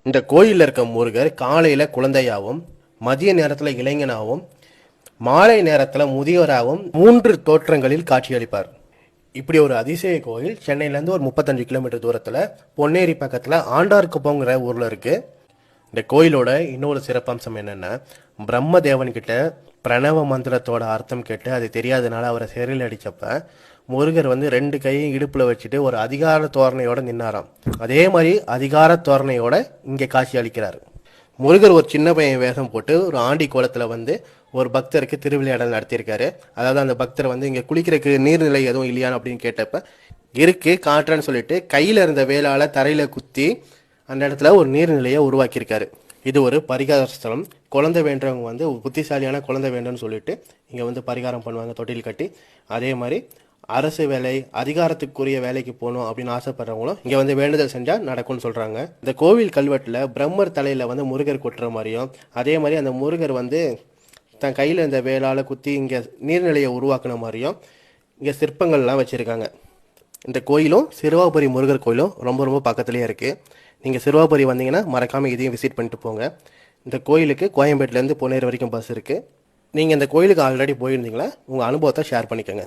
இந்த கோயிலில் இருக்க முருகர் காலையில் குழந்தையாகவும், மதிய நேரத்தில் இளைஞனாகவும், மாலை நேரத்தில் முதியோராகவும் 3 தோற்றங்களில் காட்சியளிப்பார். இப்படி ஒரு அதிசய கோயில் சென்னையிலேருந்து ஒரு 35 கிலோமீட்டர் தூரத்தில் பொன்னேரி பக்கத்தில் ஆண்டார்குப்பங்கிற ஊரில் இருக்குது. இந்த கோயிலோட இன்னொரு சிறப்பம்சம் என்னென்னா, பிரம்மதேவன்கிட்ட பிரணவ மந்திரத்தோட அர்த்தம் கேட்டு அது தெரியாதனால அவரை சிறையில் அடித்தப்ப முருகர் 2 கையும் இடுப்பில் வச்சுட்டு ஒரு அதிகார தோரணையோட நின்னாராம். அதே மாதிரி அதிகார தோரணையோட இங்கே காட்சி அளிக்கிறார். முருகர் ஒரு சின்ன பையன் வேஷம் போட்டு ஒரு ஆண்டி கோலத்தில் ஒரு பக்தருக்கு திருவிளையாடல் நடத்தியிருக்காரு. அதாவது அந்த பக்தர் இங்கே குளிக்கிறதுக்கு நீர்நிலை எதுவும் இல்லையான்னு அப்படின்னு கேட்டப்ப இருக்கு காட்டுறேன்னு சொல்லிட்டு கையில் இருந்த வேளால் தரையில் குத்தி அந்த இடத்துல ஒரு நீர்நிலையை உருவாக்கியிருக்காரு. இது ஒரு பரிகார ஸ்தலம். குழந்தை வேண்டவங்க புத்திசாலியான குழந்தை வேண்டும்னு சொல்லிட்டு இங்கே பரிகாரம் பண்ணுவாங்க தொட்டில் கட்டி. அதே மாதிரி அரசு வேலை, அதிகாரத்துக்குரிய வேலைக்கு போகணும் அப்படின்னு ஆசைப்படுறவங்களும் இங்கே வேண்டுதல் செஞ்சால் நடக்கும்னு சொல்கிறாங்க. இந்த கோவில் கல்வெட்டில் பிரம்மர் தலையில் முருகர் கொட்டுற மாதிரியும், அதே மாதிரி அந்த முருகர் தன் கையில் இந்த வேளால் குத்தி இங்கே நீர்நிலையை உருவாக்குன மாதிரியும் இங்கே சிற்பங்கள்லாம் வச்சுருக்காங்க. இந்த கோயிலும் சிறுவாபுரி முருகர் கோயிலும் ரொம்ப ரொம்ப பக்கத்துலேயே இருக்குது. நீங்கள் சிறுவாபுரி வந்தீங்கன்னா மறக்காமல் இதையும் விசிட் பண்ணிட்டு போங்க. இந்த கோயிலுக்கு கோயம்பேட்டிலேருந்து பொன்னேரி வரைக்கும் பஸ் இருக்குது. நீங்கள் இந்த கோயிலுக்கு ஆல்ரெடி போயிருந்தீங்களா? உங்கள் அனுபவத்தை ஷேர் பண்ணிக்கோங்க.